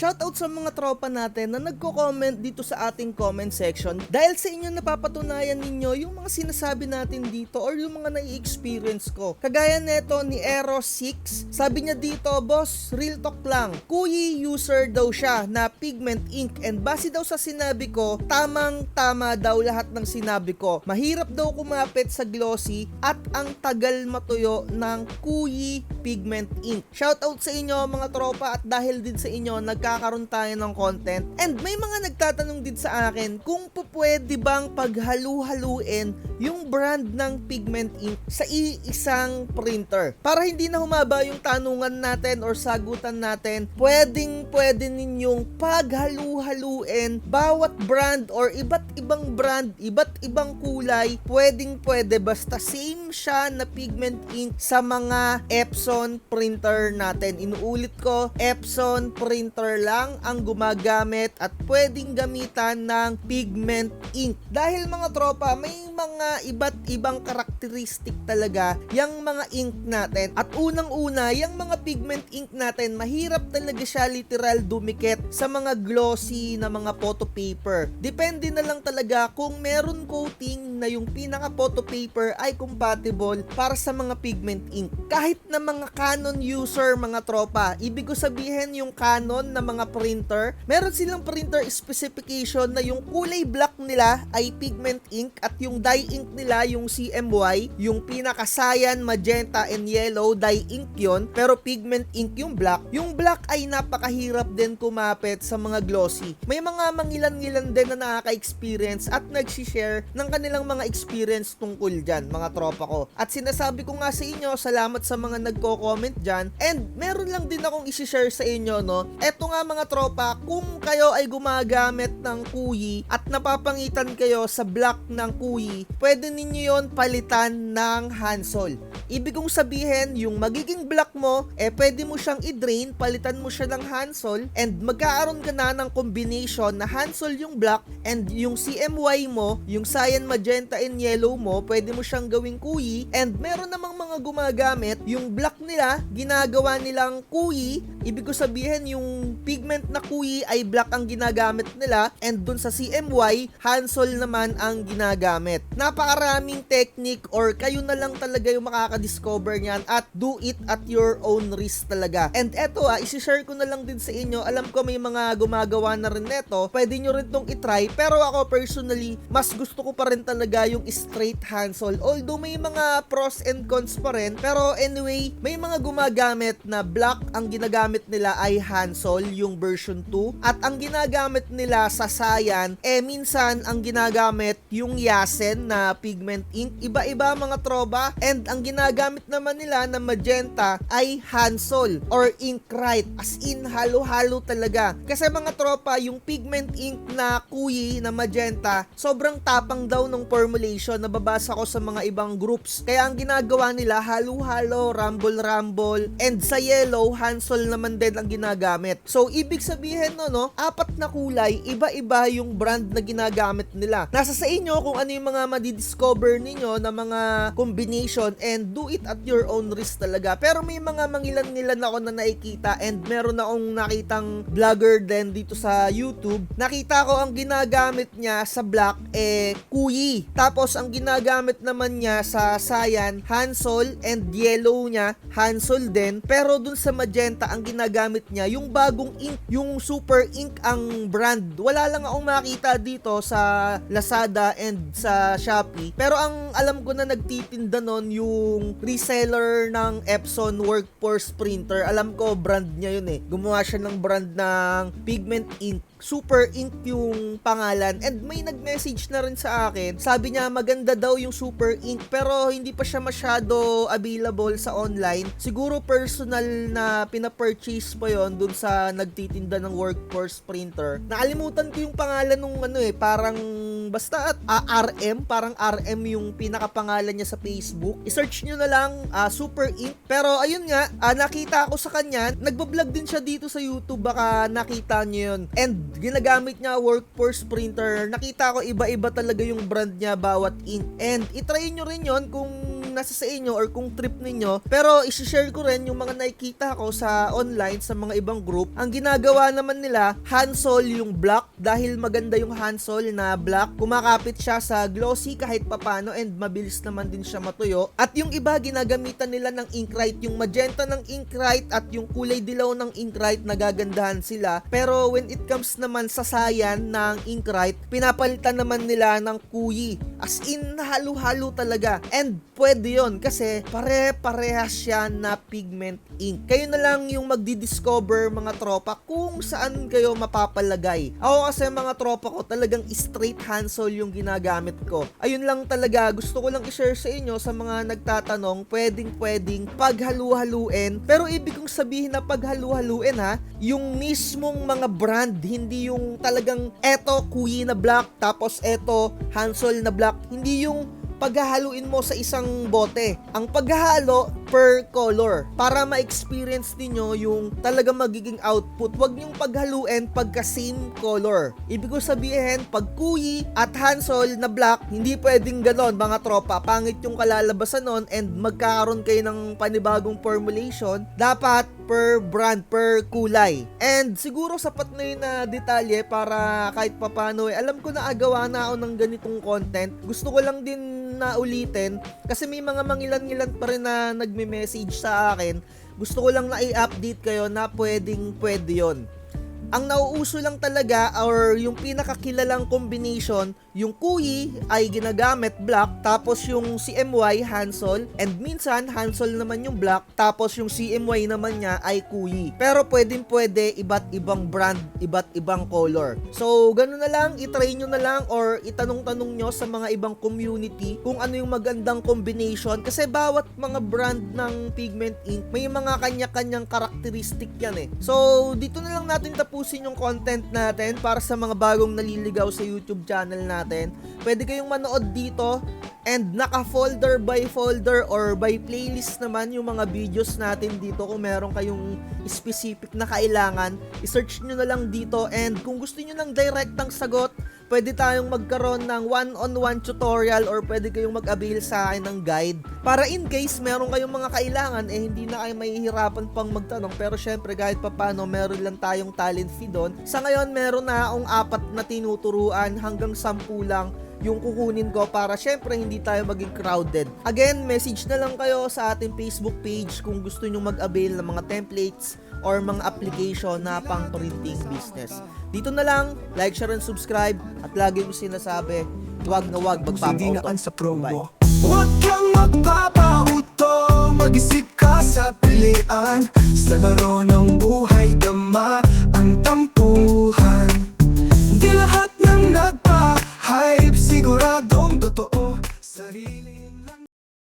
Shoutout sa mga tropa natin na nagko-comment dito sa ating comment section. Dahil sa inyo napapatunayan ninyo yung mga sinasabi natin dito or yung mga nai-experience ko. Kagaya neto ni Eros6, sabi niya dito, boss, real talk lang. Kuyi user daw siya na pigment ink and base daw sa sinabi ko, tamang-tama daw lahat ng sinabi ko. Mahirap daw kumapit sa glossy at ang tagal matuyo ng Kuyi pigment ink. Shoutout sa inyo mga tropa at dahil din sa inyo nagkakaroon tayo ng content. And may mga nagtatanong din sa akin kung pwede bang paghalu-haluin yung brand ng pigment ink sa iisang printer. Para hindi na humaba yung tanungan natin or sagutan natin, pwede ninyong paghalu-haluin bawat brand or iba't ibang brand, iba't ibang kulay, pwede basta same siya na pigment ink sa mga Epson printer natin. Inuulit ko, Epson printer lang ang gumagamit at pwedeng gamitan ng pigment ink. Dahil mga tropa, may mga iba't ibang karakteristik talaga yung mga ink natin. At unang-una, yung mga pigment ink natin, mahirap talaga siya literal dumikit sa mga glossy na mga photo paper. Depende na lang talaga kung meron coating na yung pinaka photo paper ay compatible para sa mga pigment ink. Kahit na mga Canon user mga tropa, ibig ko sabihin yung Canon na mga printer, meron silang printer specification na yung kulay black nila ay pigment ink at yung dye ink nila yung CMY, yung pinaka cyan, magenta and yellow dye ink yon, pero pigment ink yung black. Yung black ay napakahirap din kumapit sa mga glossy. May mga mangilan-ngilan din na nakaka-experience at nag-share ng kanilang mga experience tungkol dyan mga tropa ko. At sinasabi ko nga sa inyo, salamat sa mga nagko-comment dyan. And meron lang din akong isi-share sa inyo, no? Eto nga mga tropa, kung kayo ay gumagamit ng Kuyi at napapangitan kayo sa black ng Kuyi, pwede ninyo yon palitan ng Hansol. Ibig kong sabihin, yung magiging black mo, pwede mo siyang i-drain, palitan mo siya ng Hansol, and magkaaroon ka na ng combination na Hansol yung black, and yung CMY mo, yung cyan, magenta, and yellow mo, pwede mo siyang gawing Kuyi, and meron namang mga gumagamit, yung black nila, ginagawa nilang Kuyi, ibig ko sabihin, yung pigment na Kuyi ay black ang ginagamit nila, and dun sa CMY, Hansol naman ang ginagamit. Napakaraming technique or kayo na lang talaga yung makaka-discover niyan at do it at your own risk talaga. And eto isi-share ko na lang din sa inyo. Alam ko may mga gumagawa na rin neto. Pwede nyo rin tong itry. Pero ako personally, mas gusto ko pa rin talaga yung straight Hansol. Although may mga pros and cons pa rin. Pero anyway, may mga gumagamit na black ang ginagamit nila ay Hansol, yung version 2. At ang ginagamit nila sa cyan, minsan ang ginagamit yung Yasen na pigment ink. Iba-iba mga tropa. And ang ginagamit naman nila na magenta ay Hansol or Inkrite. As in, halo-halo talaga. Kasi mga tropa, yung pigment ink na Kuyi na magenta, sobrang tapang daw ng formulation. Nababasa ko sa mga ibang groups. Kaya ang ginagawa nila, halo-halo, rumble-rumble. And sa yellow, Hansol naman din ang ginagamit. So, ibig sabihin no, apat na kulay, iba-iba yung brand na ginagamit nila. Nasa sa inyo kung ano yung mga madidiscover ninyo na mga combination and do it at your own risk talaga. Pero may mga mangilan-ngilan ako na nakikita and meron akong nakitang vlogger din dito sa YouTube. Nakita ko ang ginagamit niya sa black Kuyi. Tapos ang ginagamit naman niya sa cyan, Hansol, and yellow niya, Hansol din. Pero dun sa magenta, ang ginagamit niya yung bagong ink, yung super ink ang brand. Wala lang akong makita dito sa Lazada and sa Shopee. Pero ang alam ko na nagtitinda nun yung reseller ng Epson Workforce printer. Alam ko brand niya yun Gumawa siya ng brand ng pigment ink. Super ink yung pangalan and may nag-message na rin sa akin. Sabi niya maganda daw yung super ink pero hindi pa siya masyado available sa online. Siguro personal na pinapurchase pa yon dun sa nagtitinda ng Workforce printer. Nakalimutan ko yung pangalan nung parang basta RM, parang RM yung pinakapangalan niya sa Facebook. I-search nyo na lang super ink. Pero ayun nga, nakita ko sa kanya, nagbablog din siya dito sa YouTube, baka nakita nyo yun. And ginagamit niya Workforce printer. Nakita ko iba-iba talaga yung brand niya bawat ink. And itry nyo rin yon kung yung nasa sa inyo or kung trip ninyo. Pero isi-share ko rin yung mga nakikita ko sa online sa mga ibang group. Ang ginagawa naman nila, handsol yung black dahil maganda yung handsol na black. Kumakapit siya sa glossy kahit papano and mabilis naman din siya matuyo. At yung iba ginagamitan nila ng Inkrite, yung magenta ng Inkrite at yung kulay dilaw ng Inkrite, nagagandahan sila. Pero when it comes naman sa sayan ng Inkrite, pinapalitan naman nila ng kuyi. As in, halo-halo talaga. And pwede yon kasi pare-parehas siya na pigment ink. Kayo na lang yung magdi-discover mga tropa kung saan kayo mapapalagay. Ako kasi mga tropa ko talagang straight handsol yung ginagamit ko. Ayun lang talaga, gusto ko lang i-share sa inyo sa mga nagtatanong, pwedeng paghalu-haluin. Pero ibig kong sabihin na paghalu-haluin ha, yung mismong mga brand, hindi yung talagang eto kuyi na black tapos eto handsol na black, hindi yung paghahaluin mo sa isang bote. Ang paghahalo per color para ma-experience niyo yung talaga magiging output. Huwag niyong paghaluin pagka same color. Ibig ko sabihin, pag kuyi at handsol na black, hindi pwedeng ganon mga tropa. Pangit yung kalalabasan nun and magkakaroon kayo ng panibagong formulation. Dapat per brand, per kulay. And siguro sapat na yun na detalye para kahit papano alam ko na agawa na ako ng ganitong content. Gusto ko lang din na ulitin kasi may mga mangilan-ngilan pa rin na nagme-message sa akin. Gusto ko lang na i-update kayo na pwede yon. Ang nauuso lang talaga or yung pinakakilalang combination, yung kuyi ay ginagamit black, tapos yung CMY handsol, and minsan handsol naman yung black, tapos yung CMY naman niya ay kuyi. Pero pwede iba't ibang brand, iba't ibang color. So ganun na lang, itry nyo na lang or itanong-tanong nyo sa mga ibang community kung ano yung magandang combination kasi bawat mga brand ng pigment ink may mga kanya-kanyang karakteristik yan eh. So dito na lang natin tapusin yung content natin para sa mga bagong naliligaw sa YouTube channel natin. Pwede kayong manood dito and naka-folder by folder or by playlist naman yung mga videos natin dito. Kung meron kayong specific na kailangan, i-search nyo na lang dito and kung gusto nyo ng direktang sagot, pwede tayong magkaroon ng one-on-one tutorial or pwede kayong mag-avail sa akin ng guide para in case meron kayong mga kailangan hindi na kayo mahihirapan pang magtanong. Pero syempre kahit papano meron lang tayong talent fee doon. Sa ngayon meron na akong 4 na tinuturuan, hanggang 10 lang yung kukunin ko para syempre hindi tayo maging crowded. Again, message na lang kayo sa ating Facebook page kung gusto nyo mag-avail ng mga templates or mga application na pang printing business. Dito na lang, like, share, and subscribe. At lagi ko sinasabi, huwag na huwag magpapa-auto. Sa promo. Huwag kang magpapauto, mag-isip ka sa pilian. Sa laro ng buhay, dama ang tampuhan. Di lahat ng nagpa-hype sigurado